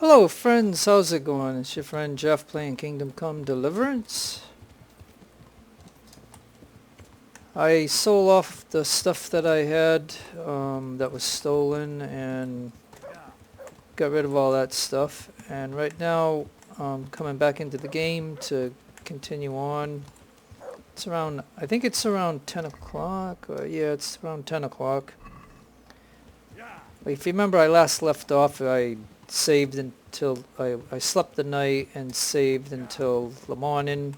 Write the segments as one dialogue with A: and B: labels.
A: Hello friends, how's it going? It's your friend Jeff playing Kingdom Come Deliverance. I sold off the stuff that I had that was stolen and got rid of all that stuff. And right now I'm coming back into the game to continue on. It's around, I think it's around 10 o'clock. Yeah, it's around 10 o'clock. If you remember, I last left off, I saved until I slept the night and saved until the morning,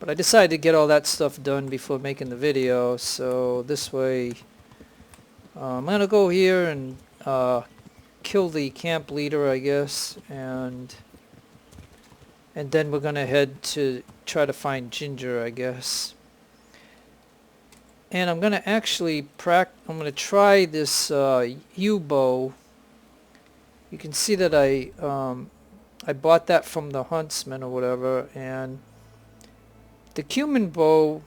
A: but I decided to get all that stuff done before making the video, so this way I'm gonna go here and kill the camp leader, I guess, and then we're gonna head to try to find Ginger, I guess. And I'm gonna actually I'm gonna try this U-bow. You can see that I bought that from the huntsman or whatever, and the cumin bow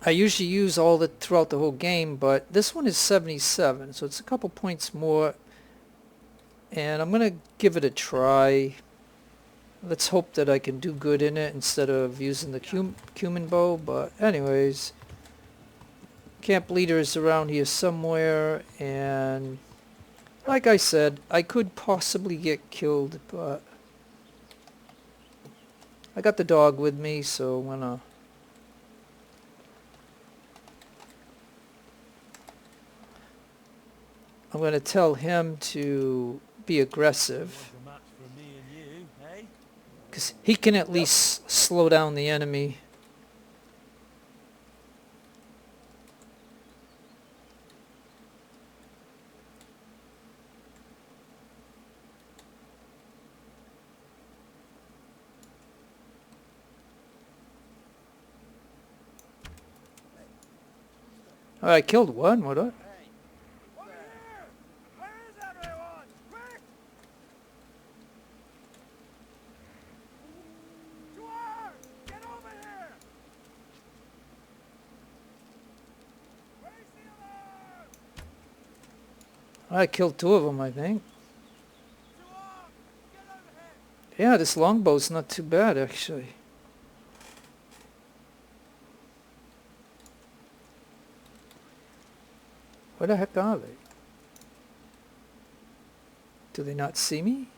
A: I usually use throughout the whole game, but this one is 77, so it's a couple points more, and I'm gonna give it a try. Let's hope that I can do good in it instead of using the cumin bow. But anyways, camp leader is around here somewhere, and like I said, I could possibly get killed, but I got the dog with me, so I'm gonna tell him to be aggressive, because he can at least slow down the enemy. Oh, I killed one, what up? I killed two of them, I think. Yeah, this longbow's not too bad, actually. Where the heck are they? Do they not see me?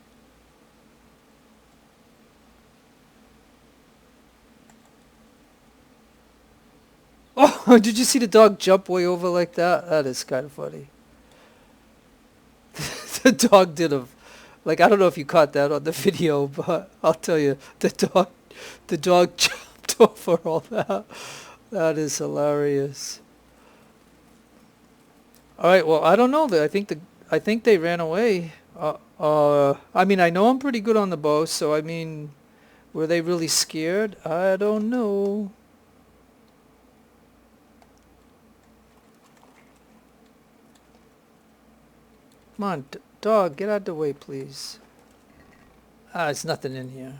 A: Oh, did you see the dog jump way over like that? That is kind of funny. The dog did like, I don't know if you caught that on the video, but I'll tell you, the dog jumped over all that. That is hilarious. All right, well, I don't know. I think they ran away. I mean, I know I'm pretty good on the bow, so I mean, were they really scared? I don't know. Come on, dog, get out of the way, please. Ah, there's nothing in here.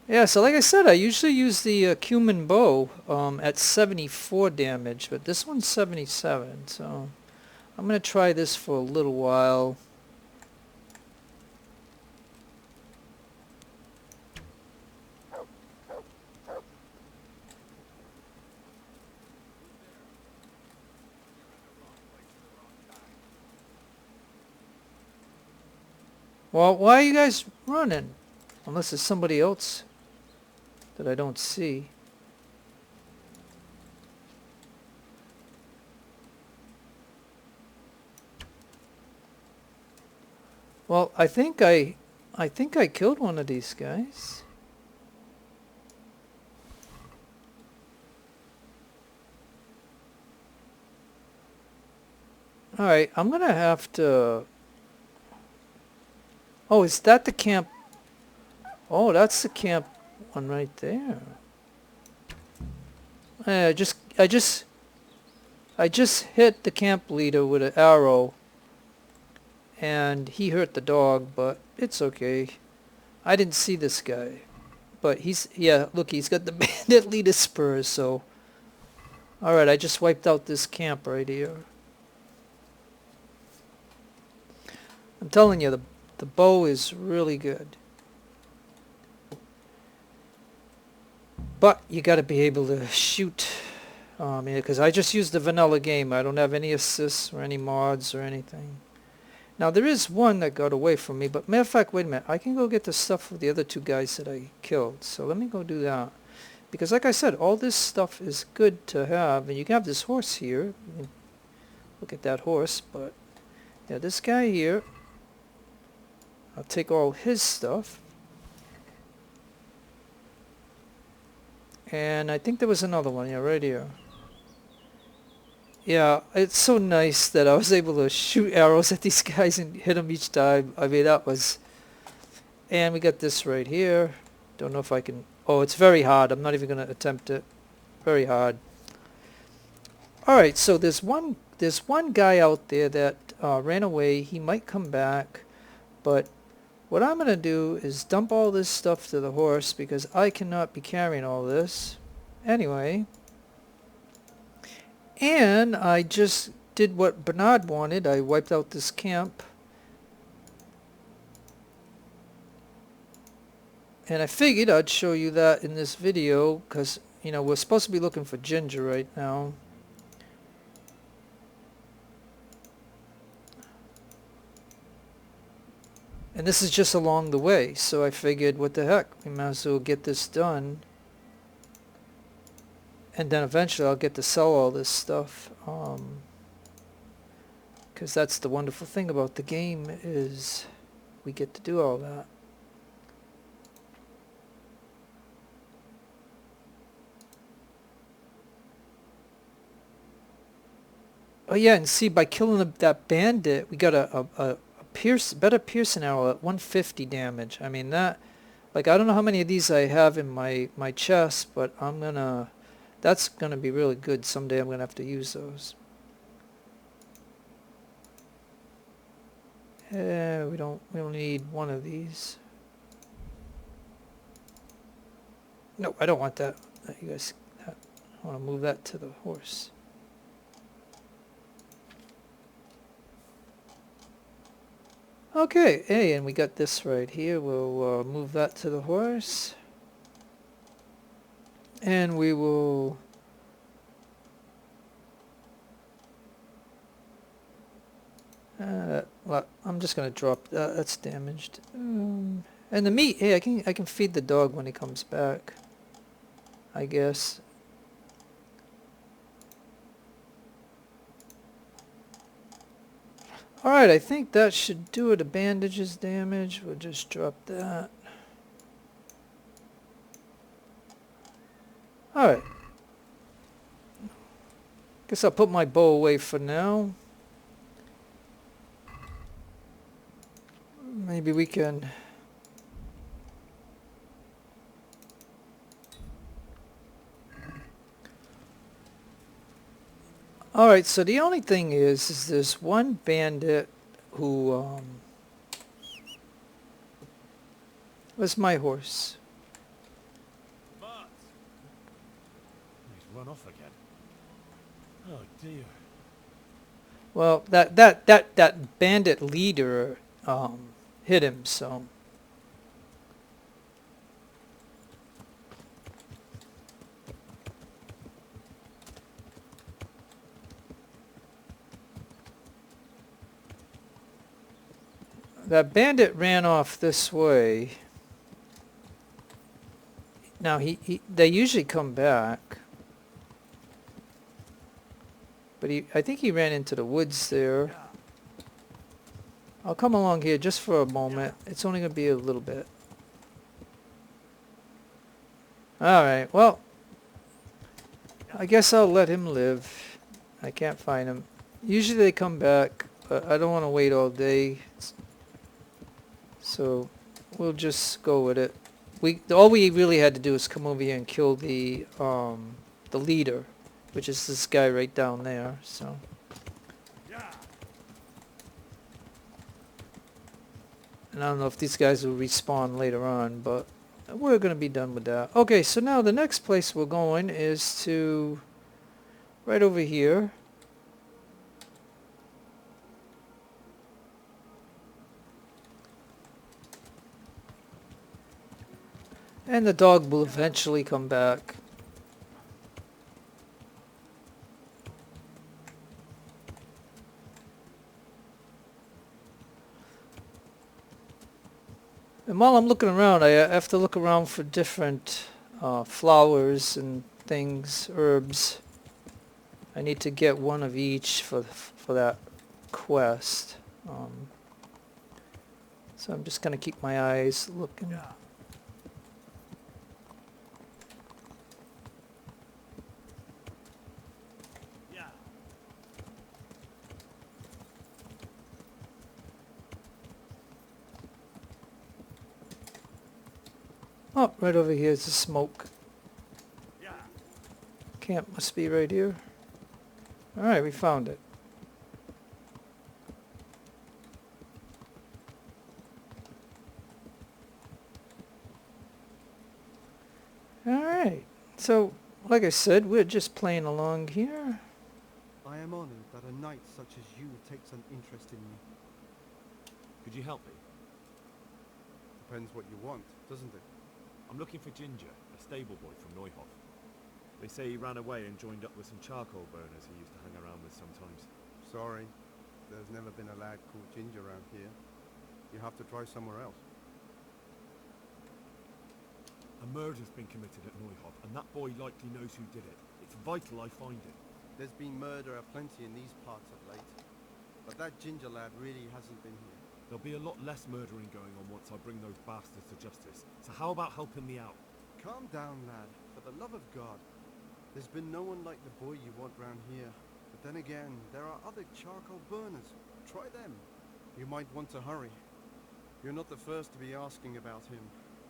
A: Yeah, so like I said, I usually use the cumin bow at 74 damage, but this one's 77, so I'm going to try this for a little while. Well, why are you guys running? Unless there's somebody else that I don't see. Well, I think I killed one of these guys. All right, I'm gonna have to. Oh, is that the camp? Oh, that's the camp one right there. I just hit the camp leader with an arrow, and he hurt the dog, but it's okay. I didn't see this guy. But he's, yeah, look, he's got the bandit leader spurs, so. Alright, I just wiped out this camp right here. I'm telling you, the bow is really good. But you gotta be able to shoot. Yeah, because I just used the vanilla game. I don't have any assists or any mods or anything. Now there is one that got away from me, but matter of fact, wait a minute. I can go get the stuff of the other two guys that I killed. So let me go do that. Because like I said, all this stuff is good to have. And you can have this horse here. Look at that horse. But yeah, this guy here, I'll take all his stuff. And I think there was another one, yeah, right here. Yeah, it's so nice that I was able to shoot arrows at these guys and hit them each time. I mean, that was... And we got this right here. Don't know if I can... Oh, it's very hard. I'm not even going to attempt it. Very hard. Alright, so there's one guy out there that ran away. He might come back. But what I'm going to do is dump all this stuff to the horse because I cannot be carrying all this. Anyway... And I just did what Bernard wanted. I wiped out this camp. And I figured I'd show you that in this video because, you know, we're supposed to be looking for ginger right now. And this is just along the way. So I figured, what the heck, we might as well get this done. And then eventually I'll get to sell all this stuff. Because that's the wonderful thing about the game is we get to do all that. Oh yeah, and see, by killing that bandit, we got a better piercing arrow at 150 damage. I mean, that, like, I don't know how many of these I have in my chest, but I'm gonna... That's going to be really good. Someday I'm going to have to use those. We don't need one of these. No, I don't want that. You guys, I want to move that to the horse. Okay, hey, and we got this right here. We'll move that to the horse. And we will well, I'm just gonna drop that. That's damaged. And the meat, hey, I can feed the dog when he comes back, I guess. Alright, I think that should do it. The bandages damage. We'll just drop that. Alright. Guess I'll put my bow away for now. Maybe we can... Alright, so the only thing is there's one bandit who, where's my horse?
B: Mutt! He's run off again. Oh dear.
A: Well, that bandit leader, hit him, so... That bandit ran off this way. Now they usually come back. But I think he ran into the woods there. I'll come along here just for a moment. It's only going to be a little bit. Alright, well. I guess I'll let him live. I can't find him. Usually they come back, but I don't want to wait all day. So we'll just go with it. All we really had to do is come over here and kill the leader, which is this guy right down there. So. And I don't know if these guys will respawn later on, but we're going to be done with that. Okay, so now the next place we're going is to right over here. And the dog will eventually come back. And while I'm looking around, I have to look around for different flowers and things, herbs. I need to get one of each for that quest. So I'm just going to keep my eyes looking. Oh, right over here is the smoke. Camp must be right here. Alright, we found it. Alright, so like I said, we're just playing along here.
C: I am honored that a knight such as you takes an interest in me.
B: Could you help me?
C: Depends what you want, doesn't it?
B: I'm looking for Ginger, a stable boy from Neuhof. They say he ran away and joined up with some charcoal burners he used to hang around with sometimes.
C: Sorry, there's never been a lad called Ginger around here. You have to try somewhere else.
B: A murder's been committed at Neuhof, and that boy likely knows who did it. It's vital I find him.
C: There's been murder aplenty in these parts of late. But that Ginger lad really hasn't been here.
B: There'll be a lot less murdering going on once I bring those bastards to justice. So how about helping me out?
C: Calm down, lad. For the love of God. There's been no one like the boy you want round here. But then again, there are other charcoal burners. Try them. You might want to hurry. You're not the first to be asking about him.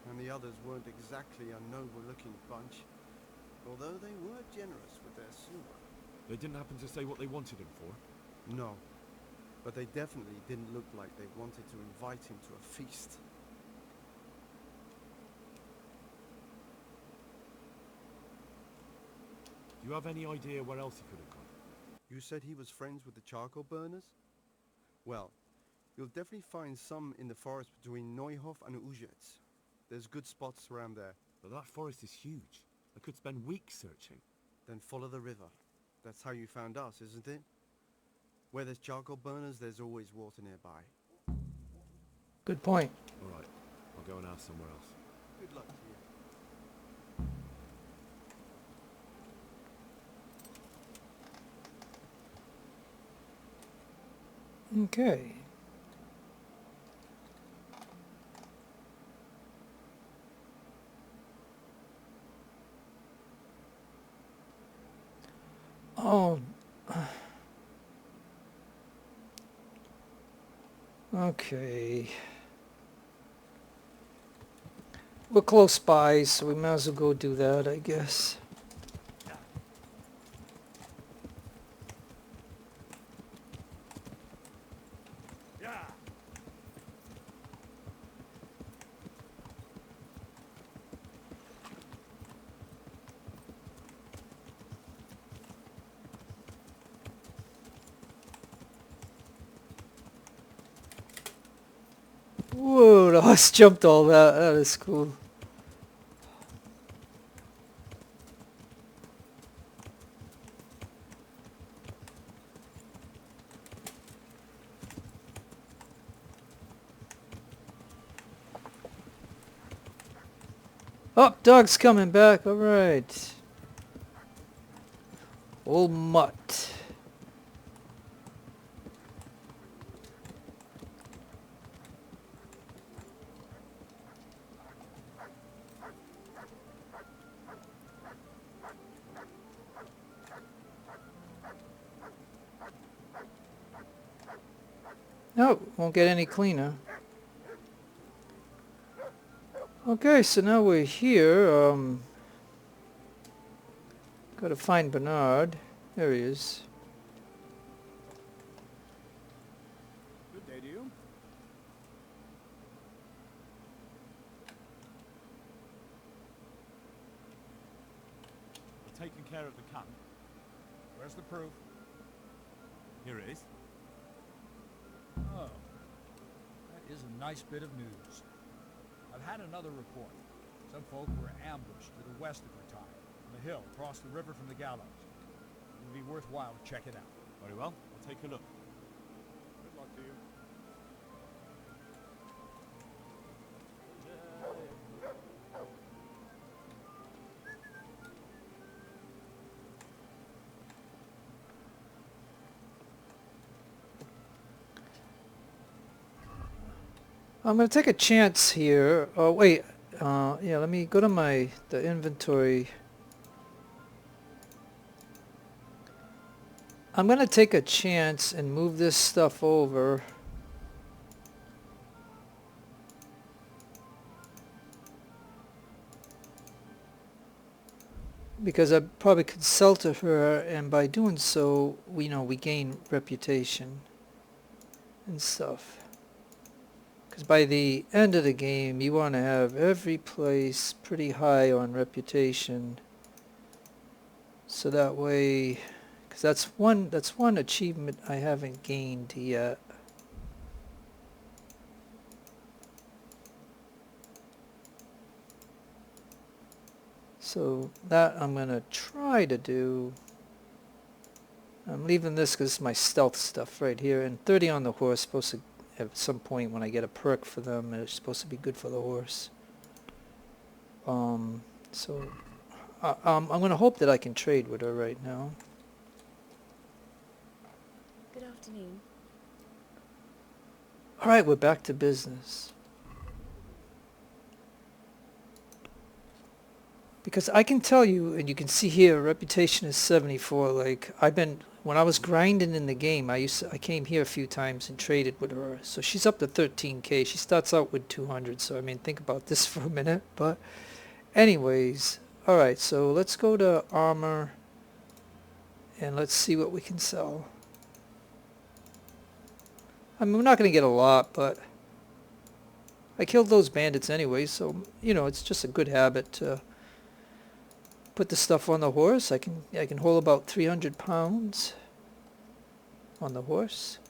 C: And the others weren't exactly a noble-looking bunch. Although they were generous with their silver.
B: They didn't happen to say what they wanted him for?
C: No. But they definitely didn't look like they wanted to invite him to a feast.
B: Do you have any idea where else he could have gone?
C: You said he was friends with the charcoal burners? Well, you'll definitely find some in the forest between Neuhof and Ujetz. There's good spots around there.
B: But that forest is huge. I could spend weeks searching.
C: Then follow the river. That's how you found us, isn't it? Where there's charcoal burners, there's always water nearby.
A: Good point.
B: Alright, I'll go and ask somewhere else.
C: Good luck to you.
A: Okay. Oh. Okay. We're close by, so we might as well go do that, I guess. Whoa, the horse jumped all that. That is cool. Oh, dog's coming back. All right. Old Mutt. No, won't get any cleaner. Okay, so now we're here. Gotta find Bernard. There he is.
C: Good day to you.
D: taken care of the camp. Where's the proof?
B: Here it is.
D: Oh, that is a nice bit of news. I've had another report. Some folk were ambushed to the west of your time, on the hill across the river from the gallows. It would be worthwhile to check it out.
B: Very well, I'll take a look.
D: Good luck to you.
A: I'm gonna take a chance here. Oh wait, yeah. Let me go to the inventory. I'm gonna take a chance and move this stuff over. Because I probably could sell to her, and by doing so, we gain reputation and stuff. Because by the end of the game, you want to have every place pretty high on reputation. So that way, because that's one achievement I haven't gained yet. So that I'm going to try to do. I'm leaving this because it's my stealth stuff right here. And 30 on the horse, supposed to, at some point when I get a perk for them, it's supposed to be good for the horse. I'm going to hope that I can trade with her right now.
E: Good afternoon.
A: Alright, we're back to business. Because I can tell you, and you can see here, reputation is 74. Like, when I was grinding in the game, I came here a few times and traded with her. So she's up to 13k. She starts out with 200. So I mean, think about this for a minute. But anyways, alright, so let's go to armor and let's see what we can sell. I mean, we're not going to get a lot, but I killed those bandits anyway, so it's just a good habit to put the stuff on the horse. I can hold about 300 pounds on the horse.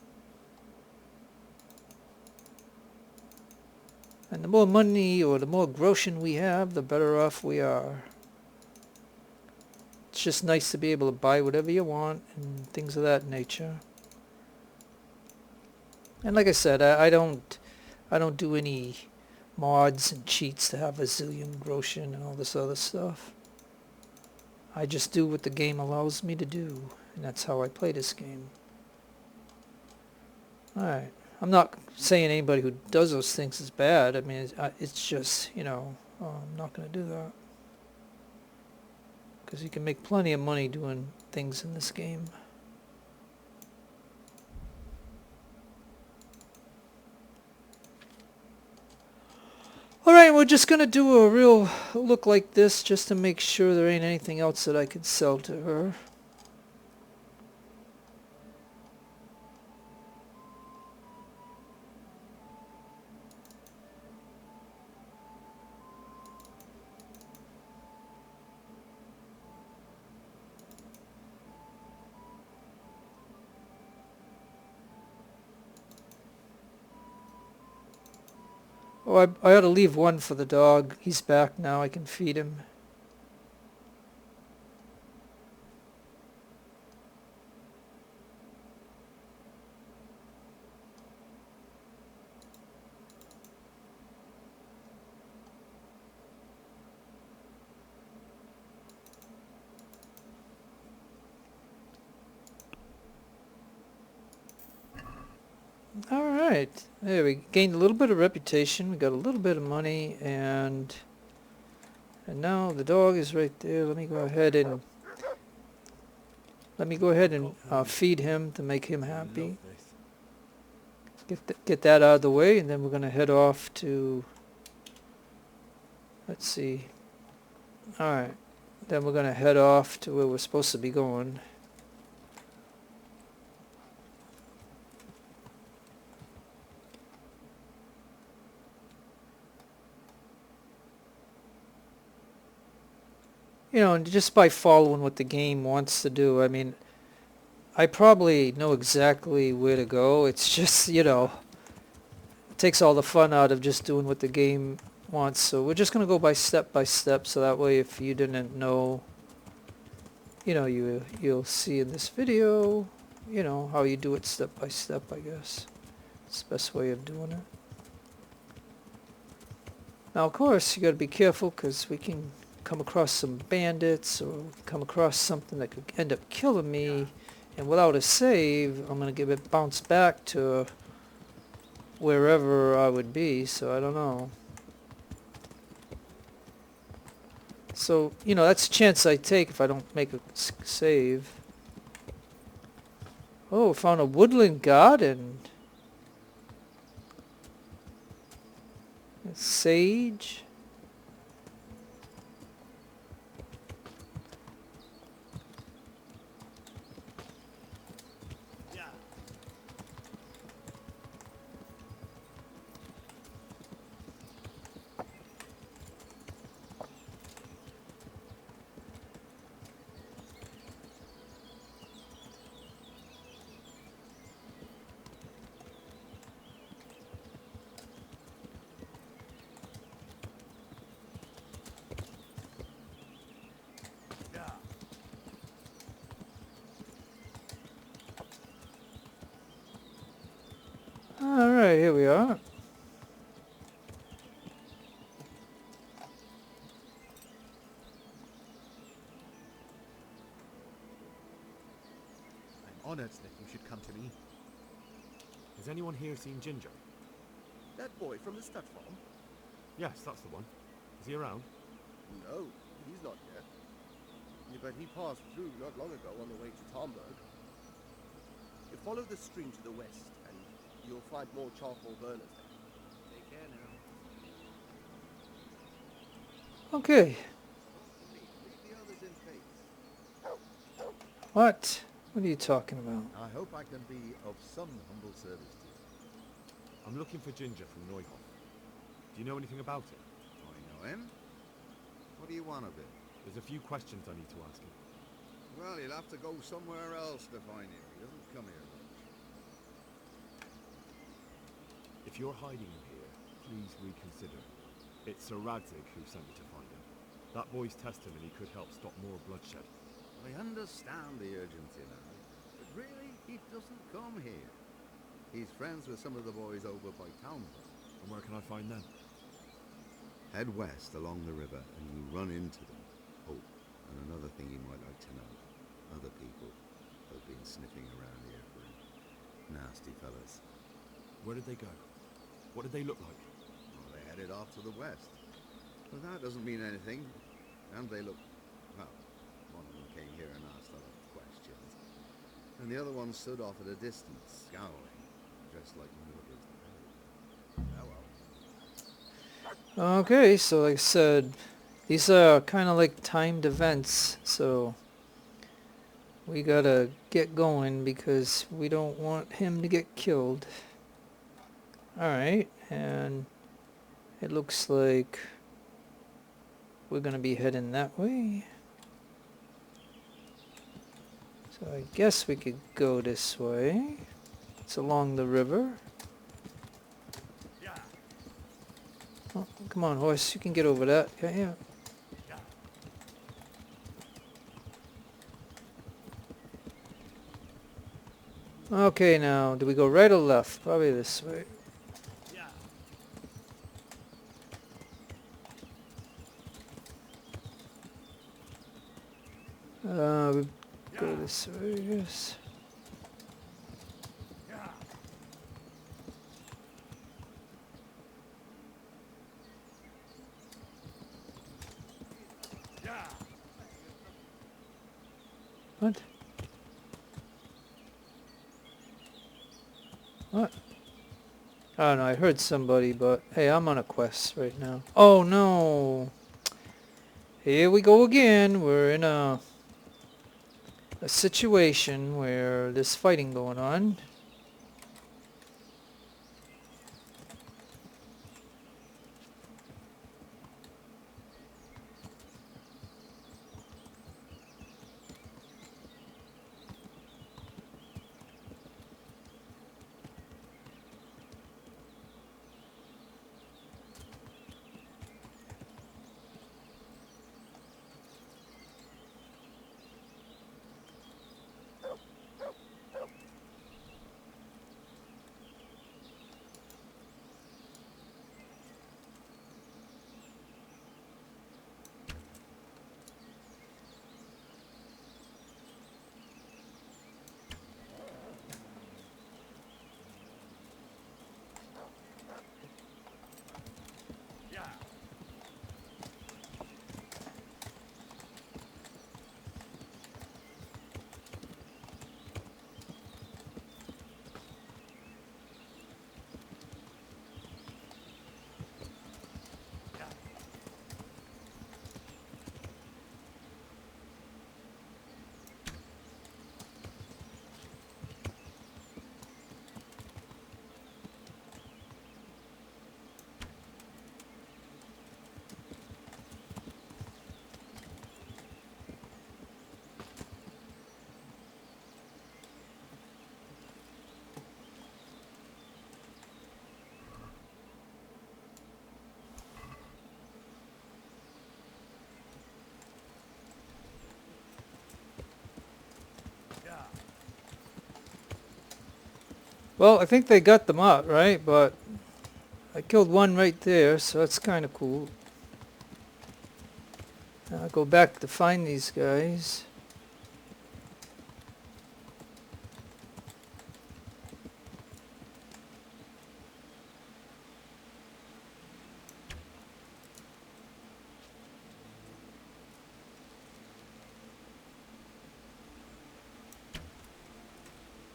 A: And the more money or the more groschen we have, the better off we are. It's just nice to be able to buy whatever you want and things of that nature. And like I said, I don't do any mods and cheats to have a zillion groschen and all this other stuff. I just do what the game allows me to do, and that's how I play this game. Alright, I'm not saying anybody who does those things is bad. I mean, it's just, I'm not going to do that. Because you can make plenty of money doing things in this game. Alright, we're just going to do a real look like this just to make sure there ain't anything else that I could sell to her. Oh, I ought to leave one for the dog. He's back now. I can feed him. Alright, there we gained a little bit of reputation, we got a little bit of money, and now the dog is right there. Let me go ahead and feed him to make him happy. Get that out of the way, and then we're going to head off to, let's see, alright, then we're going to head off to where we're supposed to be going. you know, and just by following what the game wants to do. I mean, I probably know exactly where to go. It's just, you know, it takes all the fun out of just doing what the game wants. So we're just going to go by step, so that way if you didn't know, you know, you'll see in this video, you know, how you do it step by step, I guess. It's the best way of doing it. Now, of course, you got to be careful because we can come across some bandits or come across something that could end up killing me. And without a save, I'm going to give it bounce back to wherever I would be. So I don't know. So, you know, that's a chance I take if I don't make a save. Oh, found a woodland garden. Sage. Alright, here we are.
F: I'm honored that you should come to me.
B: Has anyone here seen Ginger?
C: That boy from the stud farm?
B: Yes, that's the one. Is he around?
C: No, he's not here. Yeah, but he passed through not long ago on the way to Tomberg. You follow the stream to the west, and you'll find more charcoal burners there. Take care now.
A: Okay.
C: Leave the others in peace.
A: What? What are you talking about?
F: I hope I can be of some humble service to you.
B: I'm looking for Ginger from Neuhof. Do you know anything about it?
F: I know him. What do you want of him?
B: There's a few questions I need to ask him.
F: Well, you'll have to go somewhere else to find him. He doesn't come here much.
B: If you're hiding him here, please reconsider. It's Sir Radzig who sent me to find him. That boy's testimony could help stop more bloodshed.
F: I understand the urgency now, but really, he doesn't come here. He's friends with some of the boys over by Townburg.
B: And where can I find them?
F: Head west along the river and you run into them. Oh, and another thing you might like to know. Other people have been sniffing around here for him. Nasty fellas.
B: Where did they go? What did they look like?
F: Well, they headed off to the west. But that doesn't mean anything. And they look... Well, one of them came here and asked a lot of questions. And the other one stood off at a distance, scowling, dressed like Mordred. Oh well.
A: Okay, so like I said, these are kind of like timed events, so we gotta get going because we don't want him to get killed. Alright, and it looks like we're gonna be heading that way. So I guess we could go this way. It's along the river. Oh, come on, horse, you can get over that. Yeah, yeah. Okay, now, do we go right or left? Probably this way. We go this way, I guess. What? What? I don't know, I heard somebody, but hey, I'm on a quest right now. Oh no! Here we go again. We're in a situation where there's fighting going on. Well, I think they got them out, right? But I killed one right there, so that's kind of cool. Now I'll go back to find these guys.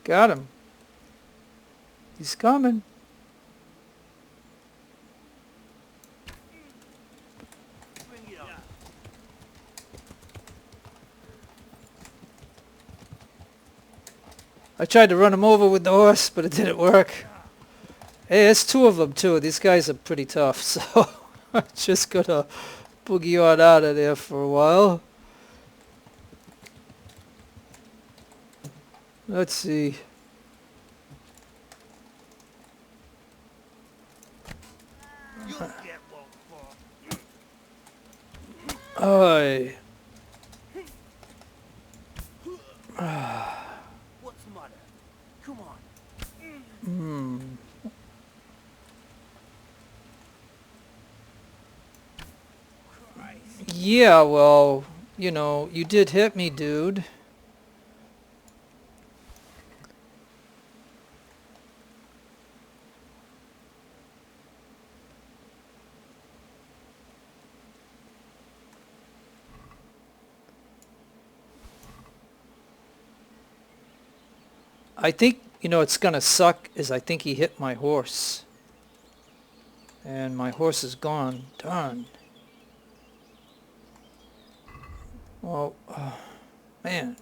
A: Got him. He's coming. I tried to run him over with the horse, but it didn't work. Hey, there's two of them too. These guys are pretty tough, so I'm just gonna boogie on out of there for a while. Let's see. Aye.
C: What's the matter? Come on.
A: Hmm. Yeah, well, you know, you did hit me, dude. I think, you know, it's gonna suck is I think he hit my horse. And my horse is gone. Darn. Well, man.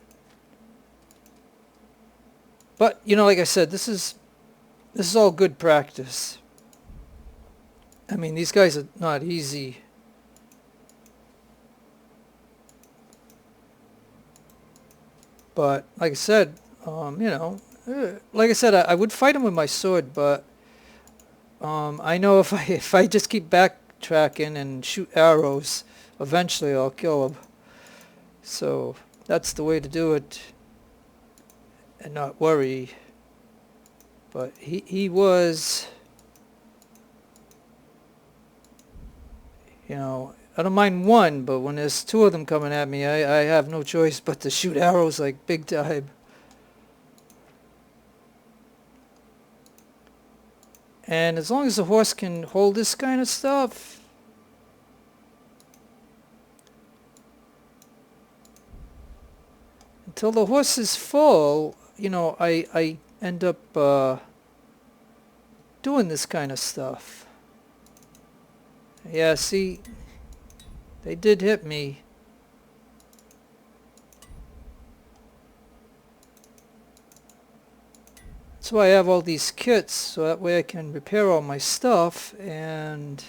A: But, you know, like I said, this is all good practice. I mean, these guys are not easy. But, like I said, you know, like I said, I would fight him with my sword, but I know if I just keep backtracking and shoot arrows, eventually I'll kill him. So that's the way to do it, and not worry. But he was, you know, I don't mind one, but when there's two of them coming at me, I have no choice but to shoot arrows like big time. And as long as the horse can hold this kind of stuff, until the horse is full, you know, I end up doing this kind of stuff. Yeah, see, they did hit me. That's why I have all these kits, so that way I can repair all my stuff, and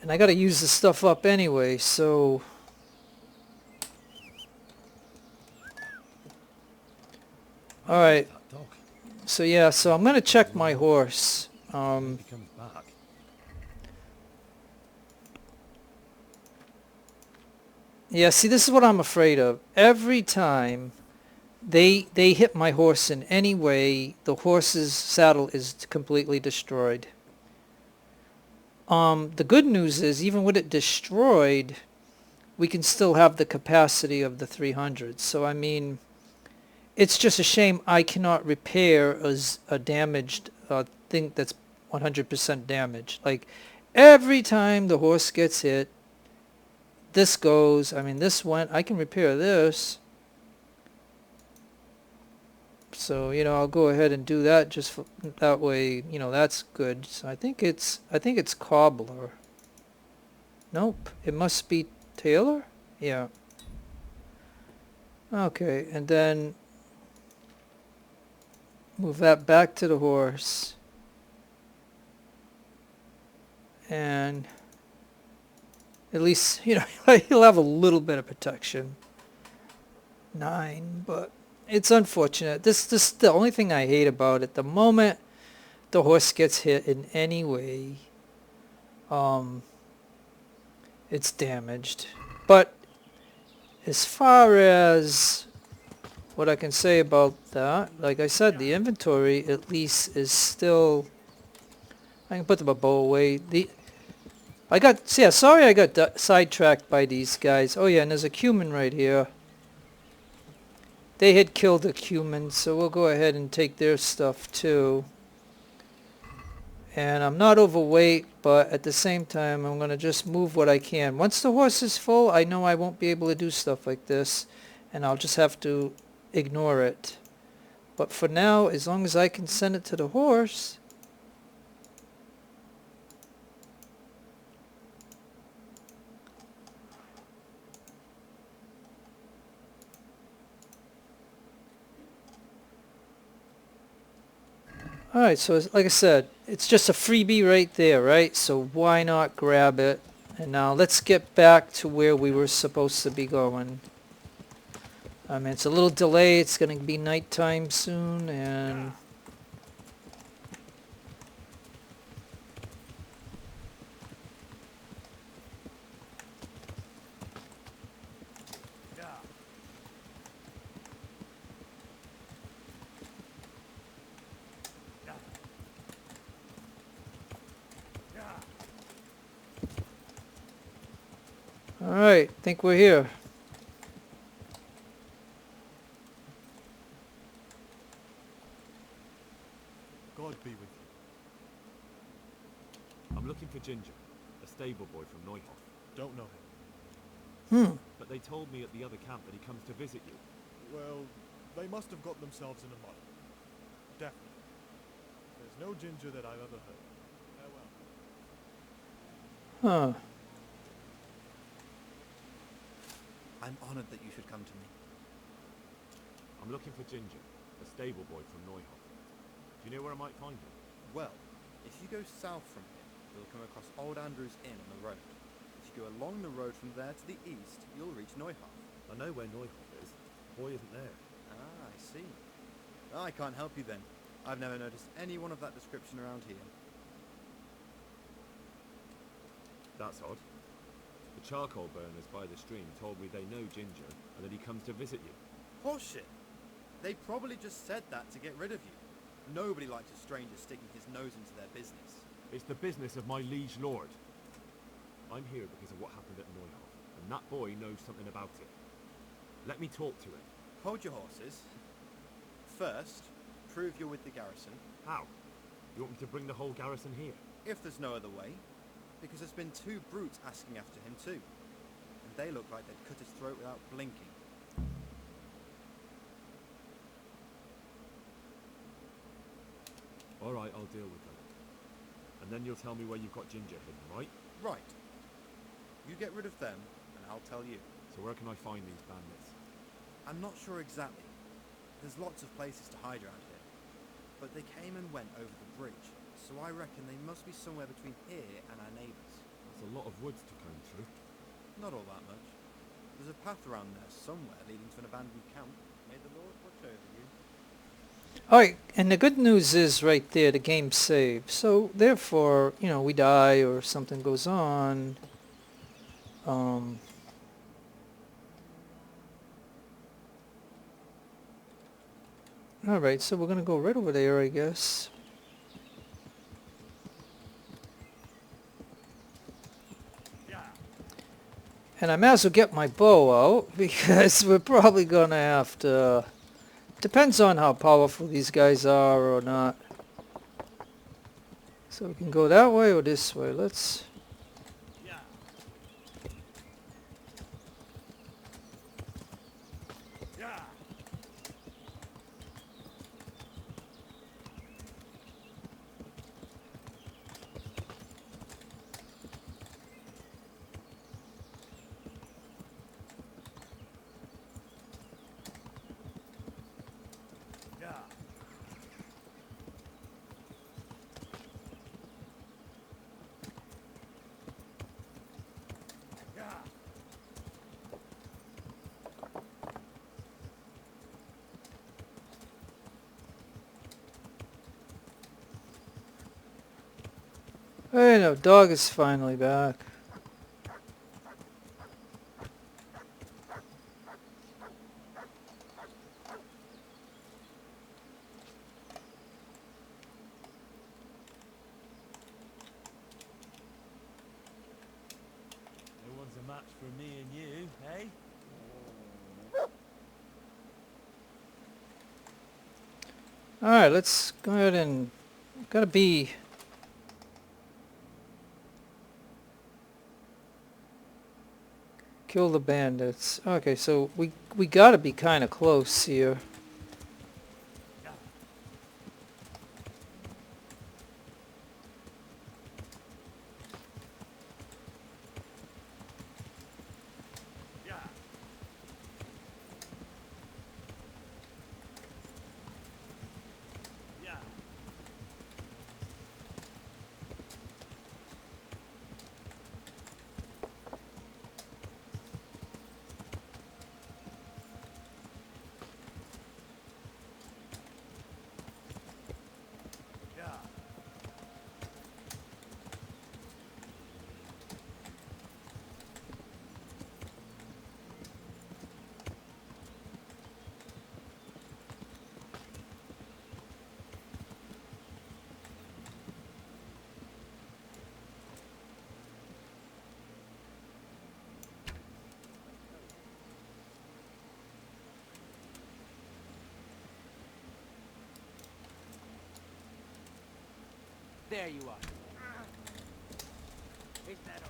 A: I gotta use the stuff up anyway, so alright. So yeah, so I'm gonna check my horse.
B: He comes back.
A: Yeah, see, this is what I'm afraid of. Every time they hit my horse in any way, the horse's saddle is completely destroyed. The good news is, even with it destroyed, we can still have the capacity of the 300. So, I mean, it's just a shame I cannot repair a damaged thing that's 100% damaged. Like, every time the horse gets hit, this goes, I mean, this went, I can repair this. So, you know, I'll go ahead and do that just for, that way, you know, that's good. So I think it's Cobbler. Nope, it must be Taylor? Yeah. Okay, and then move that back to the horse. And at least, you know, he'll have a little bit of protection. 9, but it's unfortunate. This is the only thing I hate about it. The moment the horse gets hit in any way, it's damaged. But as far as what I can say about that, like I said, the inventory at least is still... I can put the bow away. Sorry I got sidetracked by these guys. Oh yeah, and there's a cumin right here. They had killed a cumin, so we'll go ahead and take their stuff too. And I'm not overweight, but at the same time, I'm going to just move what I can. Once the horse is full, I know I won't be able to do stuff like this, and I'll just have to ignore it. But for now, as long as I can send it to the horse... Alright, so like I said, it's just a freebie right there, right? So why not grab it? And now let's get back to where we were supposed to be going. I mean, it's a little delay. It's going to be nighttime soon, and... Alright, think we're here.
B: God be with you. I'm looking for Ginger, a stable boy from Neuhof. Don't know him. But they told me at the other camp that he comes to visit you. Well, they must have got themselves in a muddle. Definitely. There's no Ginger that I've ever heard. Farewell.
A: Huh.
G: I'm honored that you should come to me.
B: I'm looking for Ginger, a stable boy from Neuhof. Do you know where I might find him?
G: Well, if you go south from here, you'll come across Old Andrew's Inn on the road. If you go along the road from there to the east, you'll reach Neuhof.
B: I know where Neuhof is. Boy isn't there.
G: Ah, I see. I can't help you then. I've never noticed anyone of that description around here.
B: That's odd. The charcoal burners by the stream told me they know Ginger and that he comes to visit you.
G: Horseshit! They probably just said that to get rid of you. Nobody likes a stranger sticking his nose into their business.
B: It's the business of my liege lord. I'm here because of what happened at Neuhof, and that boy knows something about it. Let me talk to him.
G: Hold your horses. First, prove you're with the garrison.
B: How? You want me to bring the whole garrison here?
G: If there's no other way. Because there's been 2 brutes asking after him too. And they look like they'd cut his throat without blinking.
B: Alright, I'll deal with them. And then you'll tell me where you've got Ginger hidden, right?
G: Right. You get rid of them, and I'll tell you.
B: So where can I find these bandits?
G: I'm not sure exactly. There's lots of places to hide around here. But they came and went over the bridge. So I reckon they must be somewhere between here and our neighbours.
B: That's a lot of woods to comb through.
G: Not all that much. There's a path around there somewhere leading to an abandoned camp. May the Lord watch over you.
A: Alright, and the good news is right there, the game's saved. So, therefore, you know, we die or something goes on. Alright, so we're going to go right over there, I guess. And I might as well get my bow out, because we're probably going to have to... Depends on how powerful these guys are or not. So we can go that way or this way. Let's... Hey, no, dog is finally back.
B: a match for me and you, eh?
A: Alright, let's go ahead and... Gotta be... Kill the bandits. Okay, so we gotta be kind of close here.
H: There you are. Is that all?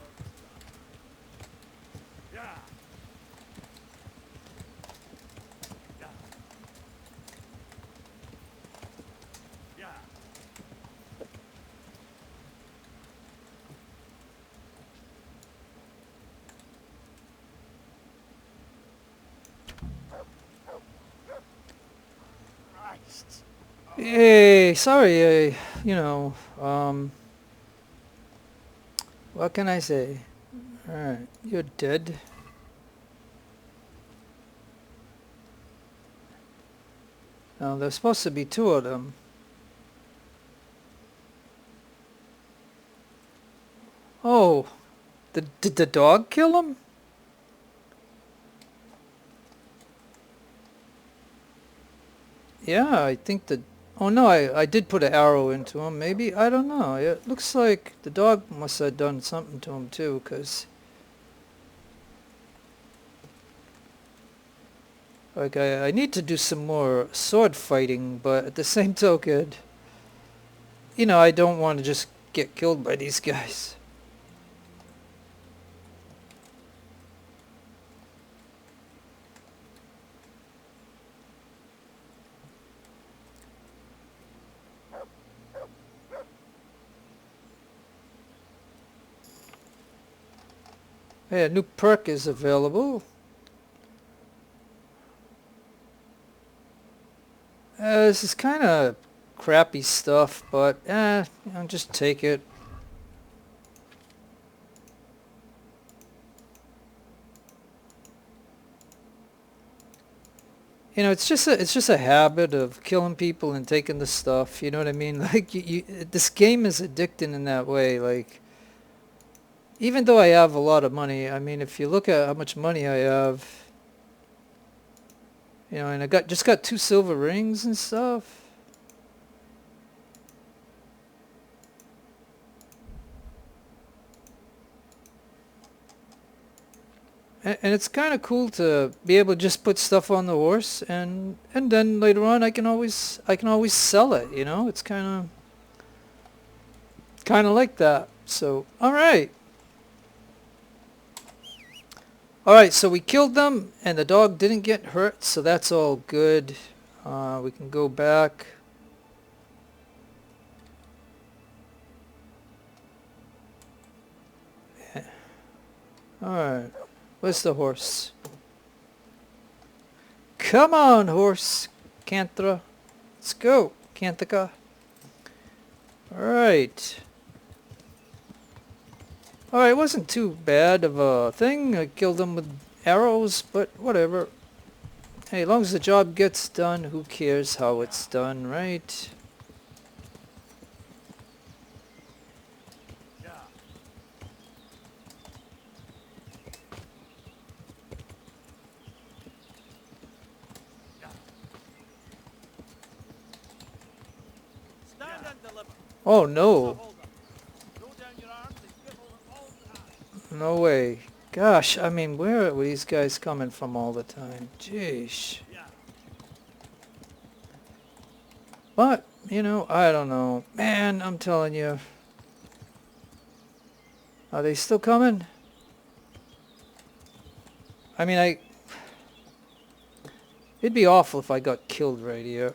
B: Yeah. Yeah.
H: Christ.
A: Hey, sorry, you know, what can I say? Alright, you're dead. Now, there's supposed to be two of them. Oh, did the dog kill him? Yeah, I think the... Oh no, I did put an arrow into him, maybe? I don't know. It looks like the dog must have done something to him too, because... Like, I need to do some more sword fighting, but at the same token... You know, I don't want to just get killed by these guys. Hey, a new perk is available. This is kind of crappy stuff, but I'll just take it. You know, it's just a habit of killing people and taking the stuff. You know what I mean? Like this game is addicting in that way. Like, even though I have a lot of money, I mean, if you look at how much money I have, you know, and I just got 2 silver rings and stuff. And it's kind of cool to be able to just put stuff on the horse, and then later on I can always sell it. You know, it's kind of like that. So all right, so we killed them, and the dog didn't get hurt, so that's all good. We can go back. All right. Where's the horse? Come on, horse. Canthra. Let's go. Canthika. Alright. Alright, it wasn't too bad of a thing. I killed them with arrows, but whatever. Hey, as long as the job gets done, who cares how it's done, right? Oh no. No way. Gosh, I mean, where are these guys coming from all the time? Jeez. But, you know, I don't know. Man, I'm telling you. Are they still coming? I mean, it'd be awful if I got killed right here.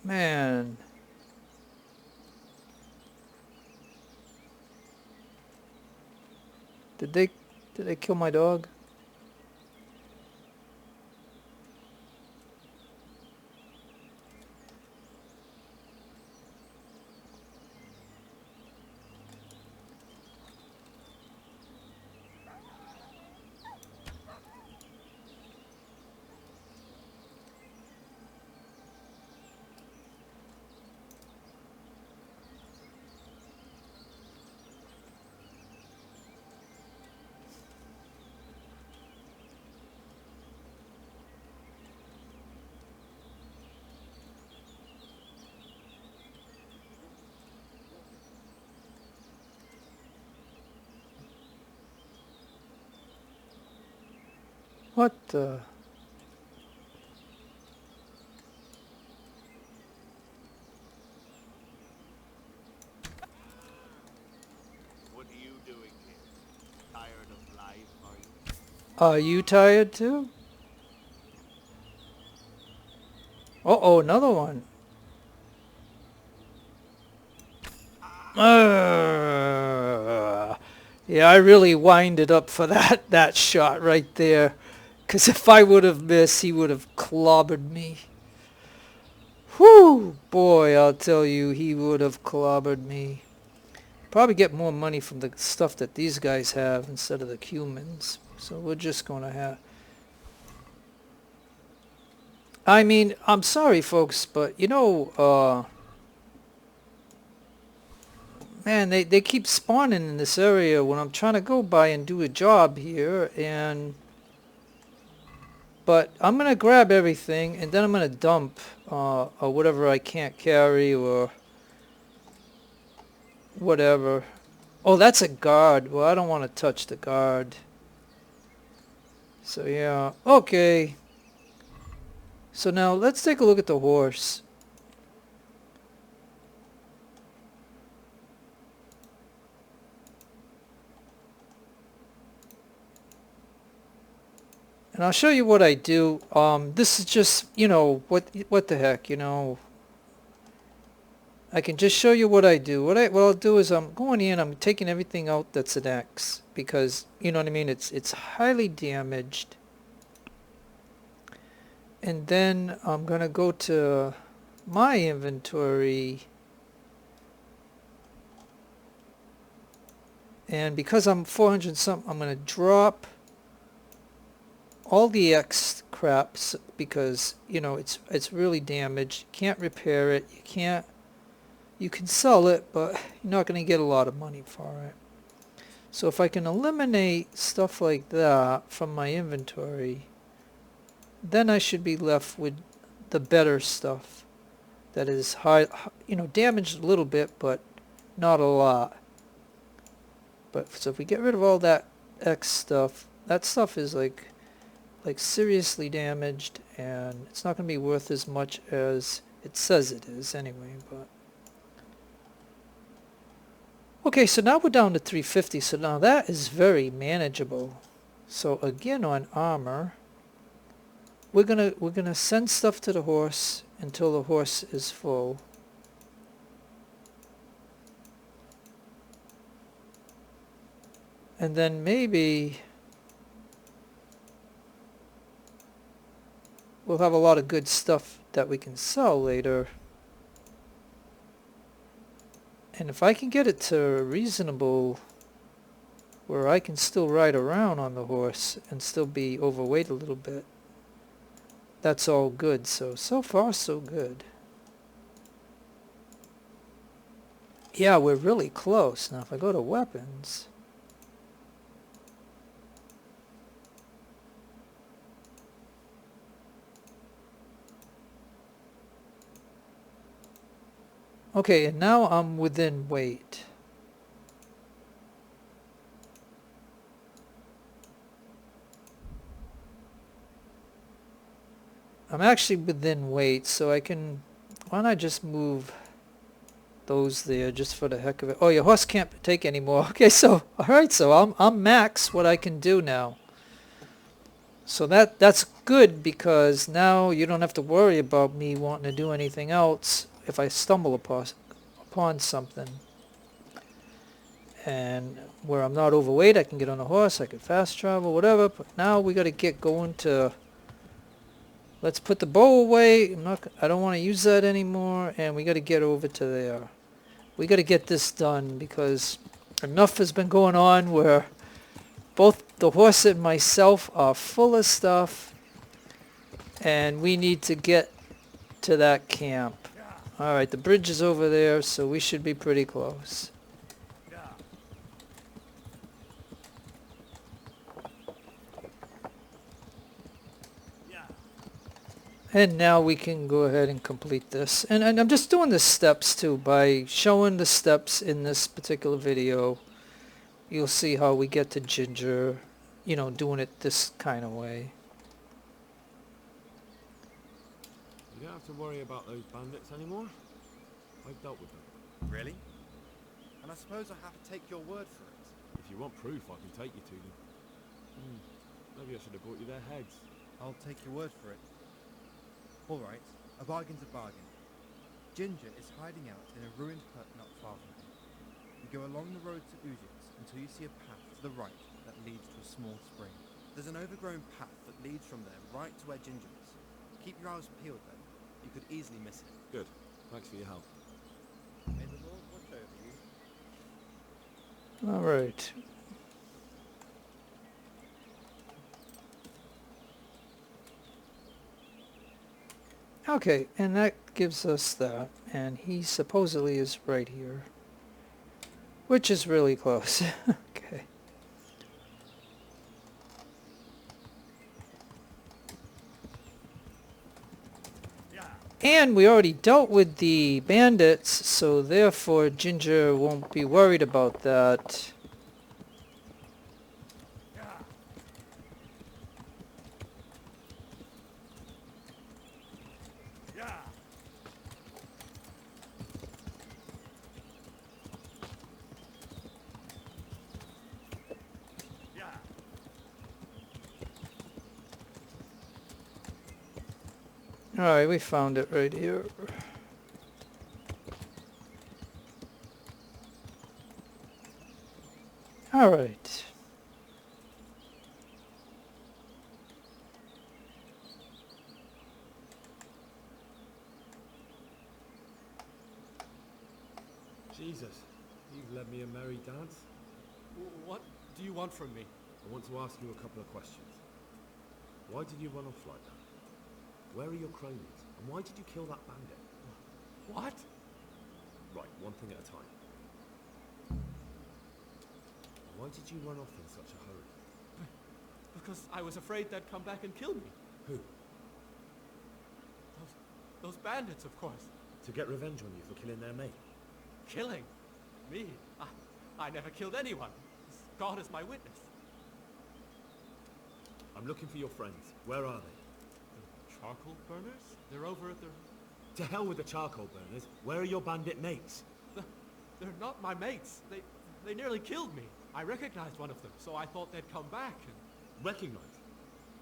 A: Man. Did they kill my dog? What the?
B: What are you doing here? Tired of life, are you?
A: Are you tired too? Uh-oh, another one. Yeah, I really winded up for that shot right there. Because if I would have missed, he would have clobbered me. Whew! Boy, I'll tell you, he would have clobbered me. Probably get more money from the stuff that these guys have instead of the humans. So we're just going to have... I mean, I'm sorry, folks, but, you know, man, they keep spawning in this area when I'm trying to go by and do a job here, and... But I'm going to grab everything, and then I'm going to dump or whatever I can't carry, or whatever. Oh, that's a guard. Well, I don't want to touch the guard. So, yeah. Okay. So now, let's take a look at the horse. And I'll show you what I do. This is just, you know, what the heck, you know. I can just show you what I do. What I'll do is I'm going in, I'm taking everything out that's an X, because, you know what I mean, it's highly damaged. And then I'm going to go to my inventory, and because I'm 400 something, I'm going to drop all the X craps, because, you know, it's really damaged. Can't repair it. You can sell it, but you're not going to get a lot of money for it. So if I can eliminate stuff like that from my inventory, then I should be left with the better stuff that is high, you know, damaged a little bit, but not a lot. But so if we get rid of all that X stuff, that stuff is like seriously damaged, and it's not going to be worth as much as it says it is anyway. But okay, so now we're down to 350, so now that is very manageable. So again, on armor, we're gonna send stuff to the horse until the horse is full. And then maybe we'll have a lot of good stuff that we can sell later. And if I can get it to reasonable where I can still ride around on the horse and still be overweight a little bit, that's all good. So far so good. Yeah, we're really close. Now if I go to weapons, Okay, and now I'm within weight. I'm actually within weight, so I can... Why don't I just move those there just for the heck of it? Oh, your horse can't take anymore. Okay, so... Alright, so I'm max what I can do now. So that's good, because now you don't have to worry about me wanting to do anything else if I stumble upon something. And where I'm not overweight, I can get on a horse, I can fast travel, whatever. But now we got to get going to... Let's put the bow away. I don't want to use that anymore, and we got to get over to there. We got to get this done, because enough has been going on where both the horse and myself are full of stuff, and we need to get to that camp. Alright, the bridge is over there, so we should be pretty close. And now we can go ahead and complete this. And I'm just doing the steps too. By showing the steps in this particular video, you'll see how we get to Ginger, you know, doing it this kind of way.
B: You don't have to worry about those bandits anymore. I've dealt with them.
G: Really? And I suppose I have to take your word for it.
B: If you want proof, I can take you to them. Maybe I should have brought you their heads.
G: I'll take your word for it. All right, a bargain's a bargain. Ginger is hiding out in a ruined hut not far from here. You go along the road to Ujits until you see a path to the right that leads to a small spring. There's an overgrown path that leads from there right to where Ginger is. Keep your eyes peeled though. You could easily miss it.
B: Good. Thanks for your help.
G: May the Lord watch over you.
A: Alright. Okay, and that gives us that, and he supposedly is right here, which is really close. Okay. And we already dealt with the bandits, so therefore Ginger won't be worried about that. Alright, we found it right here. Alright.
B: Jesus, you've led me a merry dance.
I: What do you want from me?
B: I want to ask you a couple of questions. Why did you run off like that? Where are your cronies? And why did you kill that bandit?
I: What?
B: Right, one thing at a time. Why did you run off in such a hurry?
I: Because I was afraid they'd come back and kill me.
B: Who?
I: Those bandits, of course.
B: To get revenge on you for killing their mate?
I: Killing? Me? I never killed anyone. God is my witness.
B: I'm looking for your friends. Where are they?
I: Charcoal burners? They're over at the...
B: To hell with the charcoal burners. Where are your bandit mates?
I: They're not my mates. They nearly killed me. I recognized one of them, so I thought they'd come back and...
B: Recognized?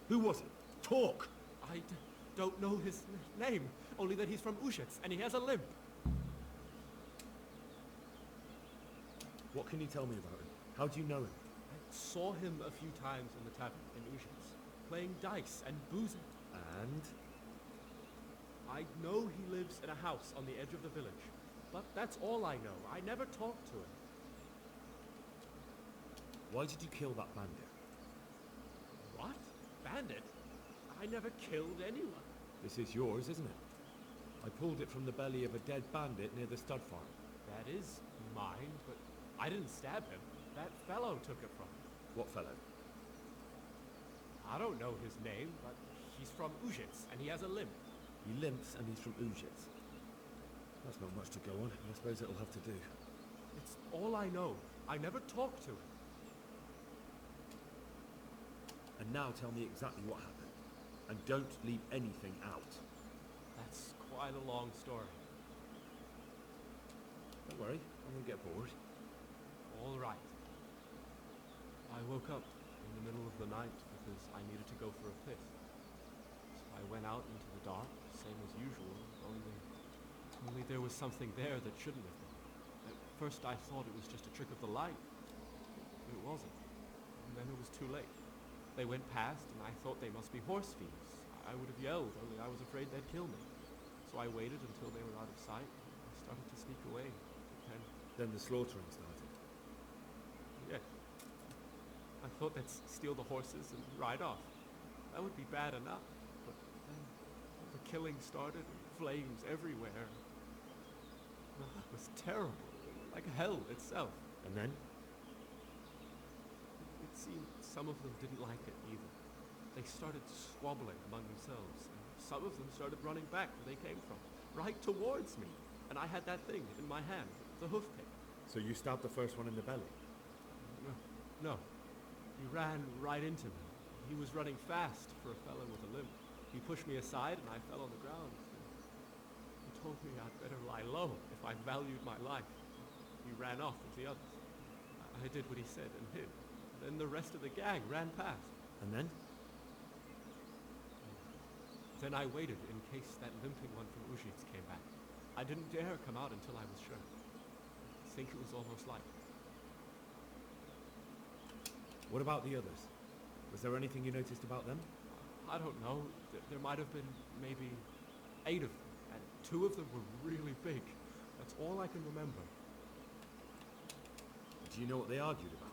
B: Who was it? Talk!
I: I don't know his name, only that he's from Ujits, and he has a limp.
B: What can you tell me about him? How do you know him?
I: I saw him a few times in the tavern in Ujits, playing dice and boozing.
B: And?
I: I know he lives in a house on the edge of the village, but that's all I know. I never talked to him.
B: Why did you kill that bandit?
I: What? Bandit? I never killed anyone.
B: This is yours, isn't it? I pulled it from the belly of a dead bandit near the stud farm.
I: That is mine, but I didn't stab him. That fellow took it from me.
B: What fellow?
I: I don't know his name, but he's from Ujits, and he has a limp.
B: He limps and he's from Ujits. That's not much to go on. I suppose it'll have to do. It's all I know. I never talked to him. And now tell me exactly what happened. And don't leave anything out.
I: That's quite a long story.
B: Don't worry, I won't get bored.
I: All right. I woke up in the middle of the night because I needed to go for a piss. So I went out into the dark, same as usual, only there was something there that shouldn't have been. At first I thought it was just a trick of the light. It wasn't. And then it was too late. They went past and I thought they must be horse thieves. I would have yelled, only I was afraid they'd kill me. So I waited until they were out of sight. I started to sneak away.
B: Then the slaughtering started.
I: Yes. I thought they'd steal the horses and ride off. That would be bad enough. But then the killing started and flames everywhere. It was terrible. Like hell itself.
B: And then?
I: It seemed some of them didn't like it either. They started squabbling among themselves. And some of them started running back where they came from. Right towards me. And I had that thing in my hand. The hoof pick.
B: So you stabbed the first one in the belly?
I: No. He ran right into me. He was running fast for a fellow with a limp. He pushed me aside and I fell on the ground. He told me I'd better lie low if I valued my life. He ran off with the others. I did what he said and hid. Then the rest of the gang ran past.
B: And then?
I: Then I waited in case that limping one from Ujits came back. I didn't dare come out until I was sure. I think it was almost light.
B: What about the others? Was there anything you noticed about them?
I: I don't know. There might have been maybe 8 of them, and 2 of them were really big. That's all I can remember.
B: Do you know what they argued about?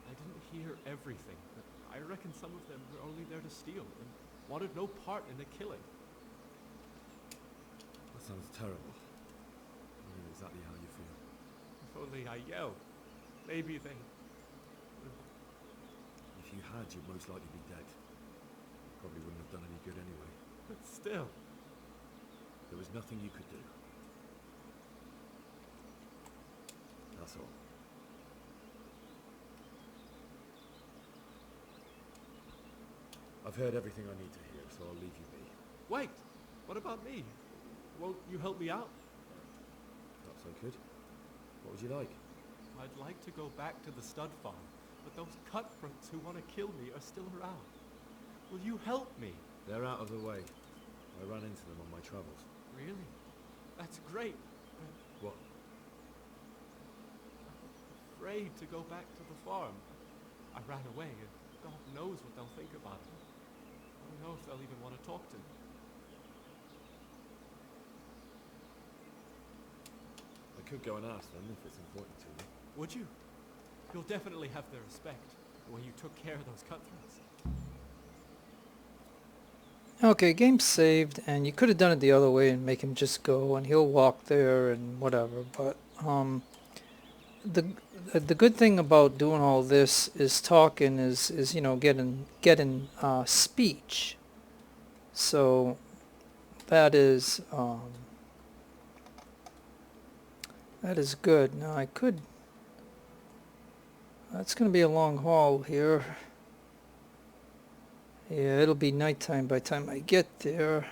I: I didn't hear everything, but I reckon some of them were only there to steal and wanted no part in the killing.
B: That sounds terrible. I know exactly how you feel.
I: If only I yelled. Maybe they...
B: If you had, you'd most likely be dead. Probably wouldn't have done any good anyway.
I: But still...
B: There was nothing you could do. That's all. I've heard everything I need to hear, so I'll leave you be.
I: Wait! What about me? Won't you help me out?
B: Perhaps I could. What would you like?
I: I'd like to go back to the stud farm, but those cutthroats who want to kill me are still around. Will you help me?
B: They're out of the way. I ran into them on my travels.
I: Really? That's great.
B: What?
I: I'm afraid to go back to the farm. I ran away, and God knows what they'll think about it. I don't know if they'll even want to talk to me.
B: I could go and ask them if it's important to them.
I: Would you? You'll definitely have their respect, the way you took care of those cutthroats.
A: Okay, game's saved, and you could have done it the other way and make him just go, and he'll walk there and whatever. But the good thing about doing all this is talking is you know getting speech. So that is good. Now I could. That's going to be a long haul here. Yeah, it'll be nighttime by the time I get there.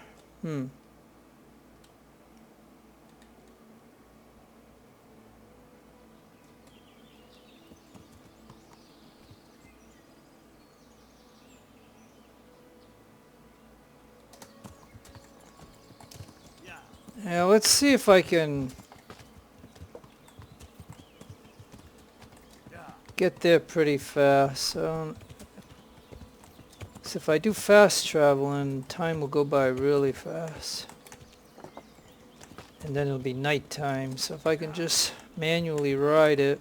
A: Yeah, let's see if I can get there pretty fast. So if I do fast traveling, time will go by really fast. And then it'll be nighttime. So if I can just manually ride it.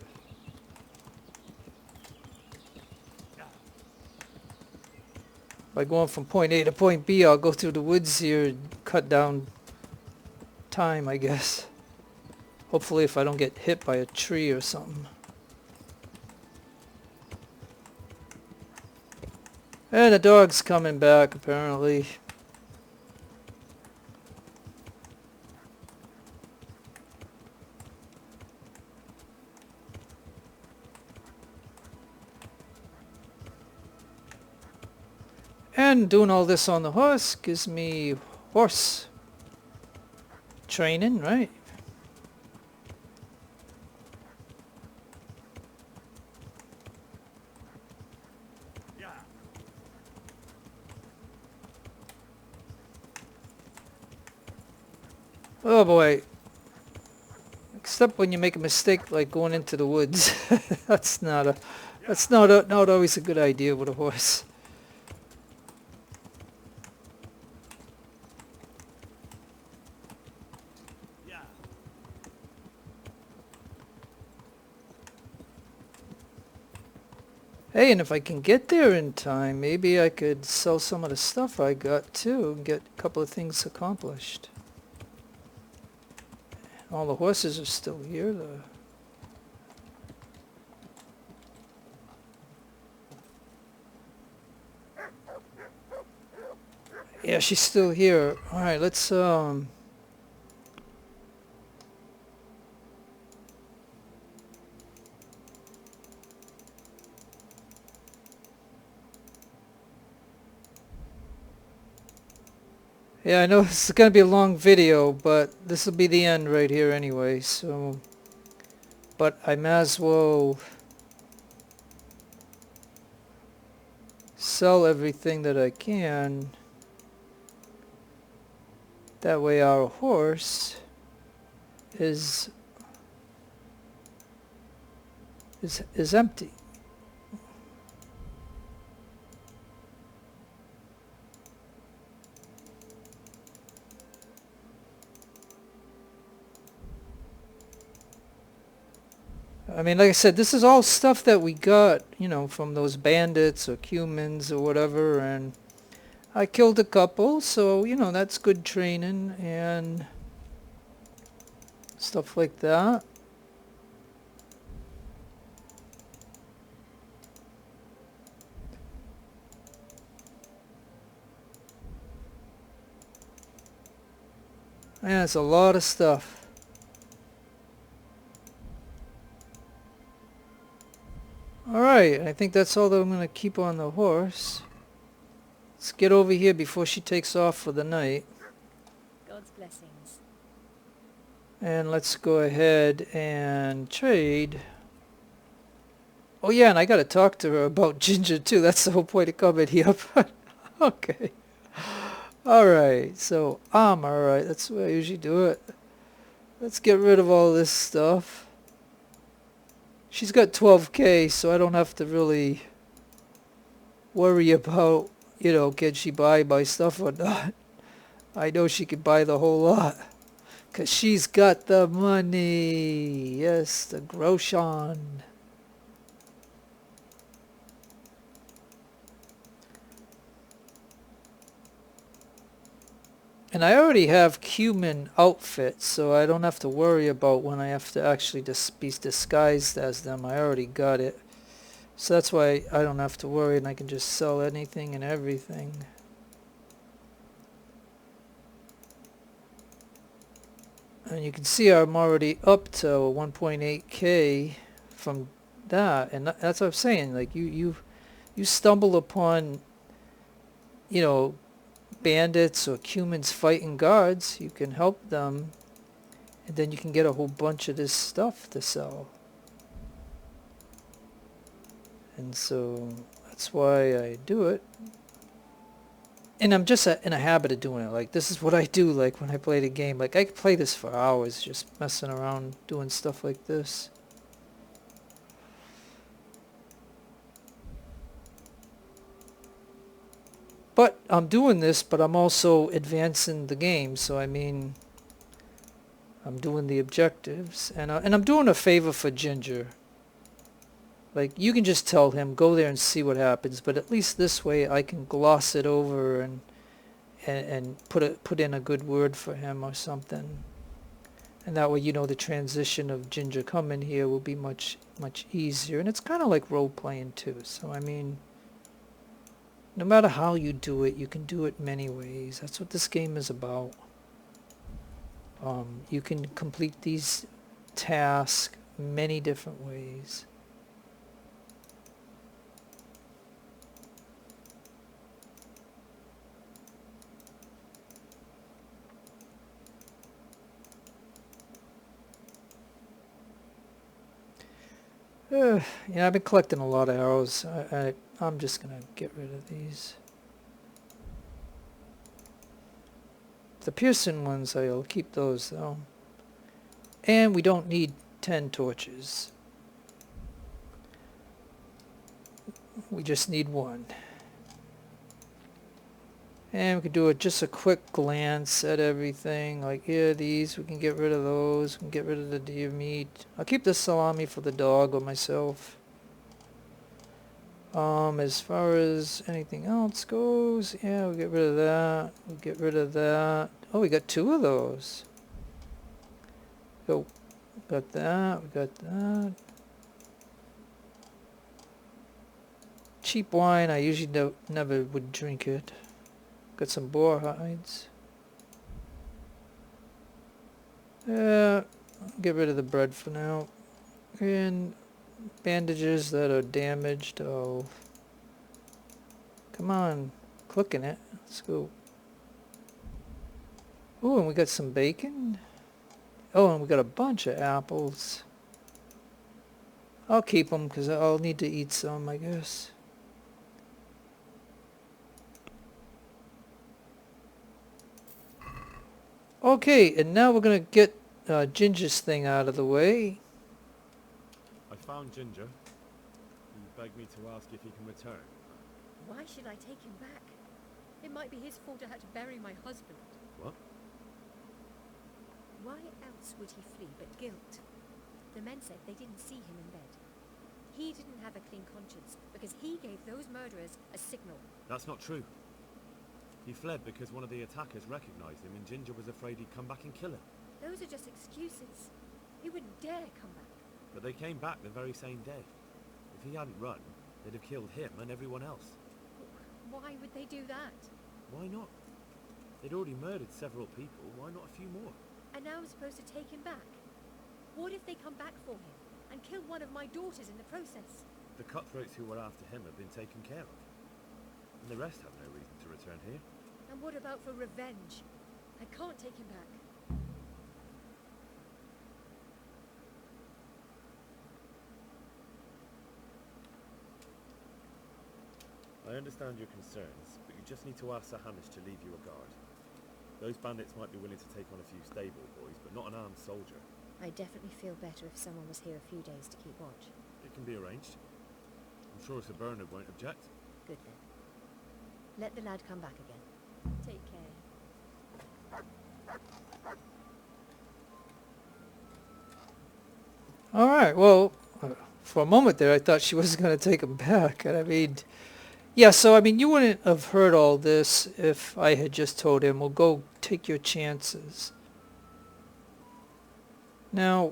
A: By going from point A to point B, I'll go through the woods here and cut down time, I guess. Hopefully if I don't get hit by a tree or something. And the dog's coming back, apparently. And doing all this on the horse gives me horse training, right? Oh boy. Except when you make a mistake like going into the woods. That's not always a good idea with a horse. Hey, and if I can get there in time, maybe I could sell some of the stuff I got too and get a couple of things accomplished. All the horses are still here though. Yeah, she's still here. Alright, let's yeah, I know this is going to be a long video, but this will be the end right here anyway, so... But I might as well sell everything that I can. That way our horse is empty. I mean, like I said, this is all stuff that we got, you know, from those bandits or humans or whatever, and I killed a couple, so, you know, that's good training and stuff like that. Yeah, it's a lot of stuff. Alright, I think that's all that I'm going to keep on the horse. Let's get over here before she takes off for the night.
E: God's blessings.
A: And let's go ahead and trade. Oh yeah, and I got to talk to her about Ginger too. That's the whole point of coming here. Okay. Alright, so alright. That's the way I usually do it. Let's get rid of all this stuff. She's got 12k, so I don't have to really worry about, you know, can she buy my stuff or not. I know she can buy the whole lot. Because she's got the money. Yes, the groshon. And I already have cumin outfits, so I don't have to worry about when I have to actually be disguised as them. I already got it. So that's why I don't have to worry, and I can just sell anything and everything. And you can see I'm already up to 1.8k from that, and that's what I'm saying. Like you stumble upon, you know, bandits or humans fighting guards, you can help them, and then you can get a whole bunch of this stuff to sell. And so that's why I do it. And I'm just in a habit of doing it. Like, this is what I do, like, when I play the game. Like, I could play this for hours, just messing around, doing stuff like this. But I'm doing this, but I'm also advancing the game. So, I mean, I'm doing the objectives. And I'm doing a favor for Ginger. Like, you can just tell him, go there and see what happens. But at least this way, I can gloss it over and put in a good word for him or something. And that way, you know, the transition of Ginger coming here will be much easier. And it's kind of like role-playing, too. So, I mean, no matter how you do it, you can do it many ways. That's what this game is about. You can complete these tasks many different ways. Yeah, I've been collecting a lot of arrows. I'm just gonna get rid of these. The piercing ones, I'll keep those though. And we don't need 10 torches. We just need one. And we can do just a quick glance at everything. Like here, these, we can get rid of those. We can get rid of the deer meat. I'll keep the salami for the dog or myself. As far as anything else goes, yeah, we'll get rid of that. We'll get rid of that. Oh, we got 2 of those. Oh, got that. We got that. Cheap wine, I usually never would drink it. Got some boar hides. Yeah, get rid of the bread for now. And bandages that are damaged. Oh, come on, clicking it. Let's go. Oh, and we got some bacon. Oh, and we got a bunch of apples. I'll keep them because I'll need to eat some, I guess. Okay, and now we're going to get Ginger's thing out of the way.
B: I found Ginger. He begged me to ask if he can return.
E: Why should I take him back? It might be his fault I had to bury my husband.
B: What?
E: Why else would he flee but guilt? The men said they didn't see him in bed. He didn't have a clean conscience because he gave those murderers a signal.
B: That's not true. He fled because one of the attackers recognized him and Ginger was afraid he'd come back and kill him.
E: Those are just excuses. He wouldn't dare come back.
B: But they came back the very same day. If he hadn't run, they'd have killed him and everyone else.
E: Why would they do that?
B: Why not? They'd already murdered several people. Why not a few more?
E: And now I'm supposed to take him back? What if they come back for him and kill one of my daughters in the process?
B: The cutthroats who were after him have been taken care of. And the rest have no reason to return here.
E: And what about for revenge? I can't take him back.
B: I understand your concerns, but you just need to ask Sir Hamish to leave you a guard. Those bandits might be willing to take on a few stable boys, but not an armed soldier.
E: I'd definitely feel better if someone was here a few days to keep watch.
B: It can be arranged. I'm sure Sir Bernard won't object.
E: Good then. Let the lad come back again. Take care.
A: All right, well, for a moment there, I thought she was going to take him back. And I mean, yeah, so I mean, you wouldn't have heard all this if I had just told him, well, go take your chances. Now,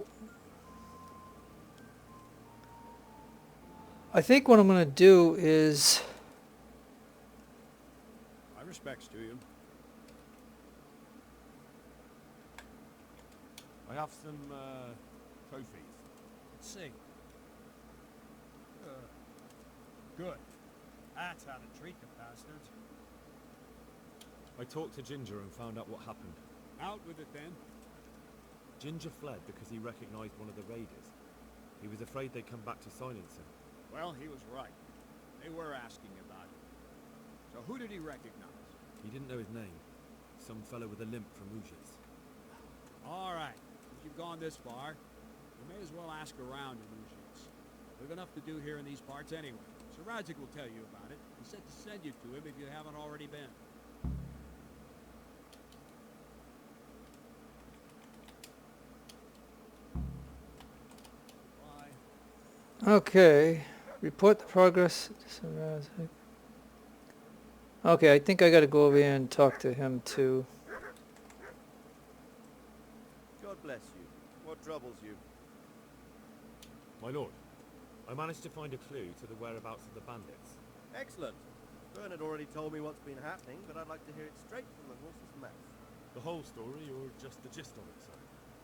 A: I think what I'm going to do is...
D: My respects to you.
B: I have some, trophies.
D: Let's see. Good. That's how to treat the bastards.
B: I talked to Ginger and found out what happened.
D: Out with it then.
B: Ginger fled because he recognized one of the raiders. He was afraid they'd come back to silence him.
D: Well, he was right. They were asking about him. So who did he recognize?
B: He didn't know his name. Some fellow with a limp from Ujits.
D: All right. If you've gone this far, you may as well ask around in Ujits. We've enough to do here in these parts anyway. Sir Radzik will tell you about it. He said to send you to him if you haven't already been. Bye.
A: Okay, report the progress. Okay, I think I got to go over here and talk to him too.
C: God bless you. What troubles you?
B: My lord, I managed to find a clue to the whereabouts of the bandits.
C: Excellent. Bernard already told me what's been happening, but I'd like to hear it straight from the horse's mouth.
B: The whole story, or just the gist of it, sir?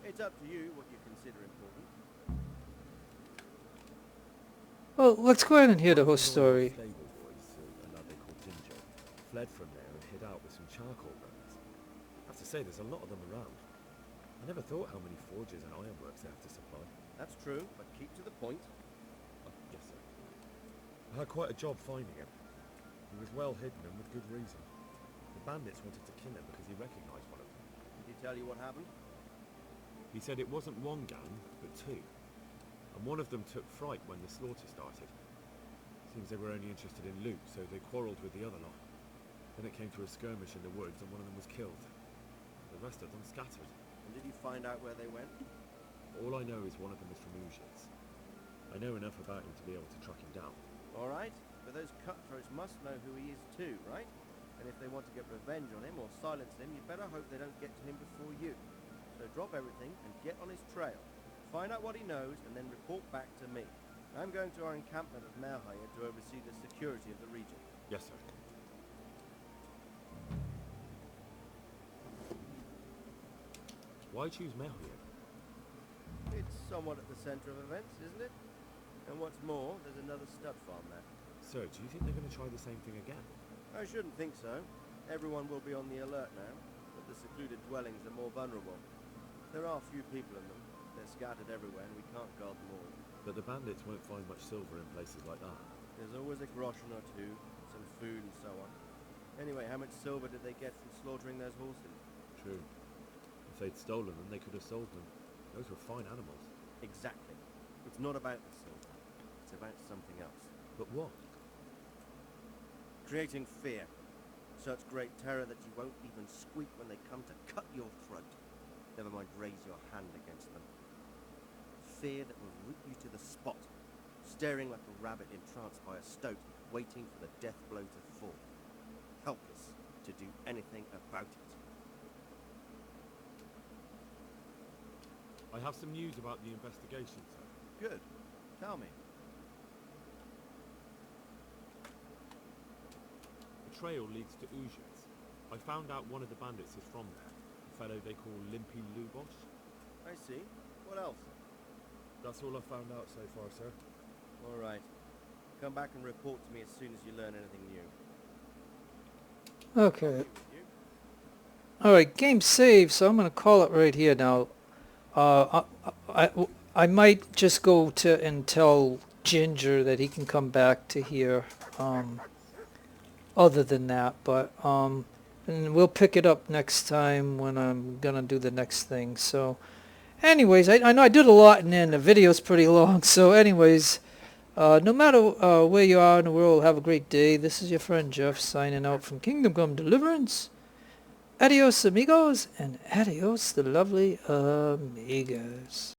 C: It's up to you what you consider important.
A: Well, let's go ahead and hear the whole story.
B: Stable boys, a lad they called Ginger, fled from there and hid out with some charcoal burners. I have to say, there's a lot of them around. I never thought how many forges and ironworks they have to supply.
C: That's true, but keep to the point.
B: I had quite a job finding him. He was well hidden and with good reason. The bandits wanted to kill him because he recognized one of them.
C: Did he tell you what happened?
B: He said it wasn't one gang, but two. And one of them took fright when the slaughter started. Seems they were only interested in loot, so they quarrelled with the other lot. Then it came to a skirmish in the woods and one of them was killed. The rest of them scattered.
C: And did you find out where they went?
B: All I know is one of them is from Uzhitz. I know enough about him to be able to track him down.
C: Alright, but those cutthroats must know who he is too, right? And if they want to get revenge on him or silence him, you better hope they don't get to him before you. So drop everything and get on his trail. Find out what he knows and then report back to me. I'm going to our encampment at Melhaya to oversee the security of the region.
B: Yes, sir. Why choose Melhaya?
C: It's somewhat at the center of events, isn't it? And what's more, there's another stud farm there.
B: Sir, do you think they're going to try the same thing again?
C: I shouldn't think so. Everyone will be on the alert now, but the secluded dwellings are more vulnerable. There are few people in them. They're scattered everywhere and we can't guard them all.
B: But the bandits won't find much silver in places like that.
C: There's always a groschen or two, some food and so on. Anyway, how much silver did they get from slaughtering those horses?
B: True. If they'd stolen them, they could have sold them. Those were fine animals.
C: Exactly. It's not about the silver. It's about something else.
B: But what?
C: Creating fear. Such great terror that you won't even squeak when they come to cut your throat. Never mind raise your hand against them. Fear that will root you to the spot, staring like a rabbit entranced by a stoat, waiting for the death blow to fall. Helpless to do anything about it.
B: I have some news about the investigation, sir.
C: Good. Tell me.
B: The trail leads to Uzhitz. I found out one of the bandits is from there. A fellow they call Limpy Lubosh.
C: I see. What else?
B: That's all I found out so far, sir.
C: All right. Come back and report to me as soon as you learn anything new.
A: Okay. Alright, game saved, so I'm going to call it right here now. I might just go to and tell Ginger that he can come back to here, other than that, but, and we'll pick it up next time when I'm going to do the next thing, so, anyways, I know I did a lot and then the video's pretty long, so anyways, no matter where you are in the world, have a great day. This is your friend Jeff signing out from Kingdom Come Deliverance. Adios amigos, and adios the lovely amigos.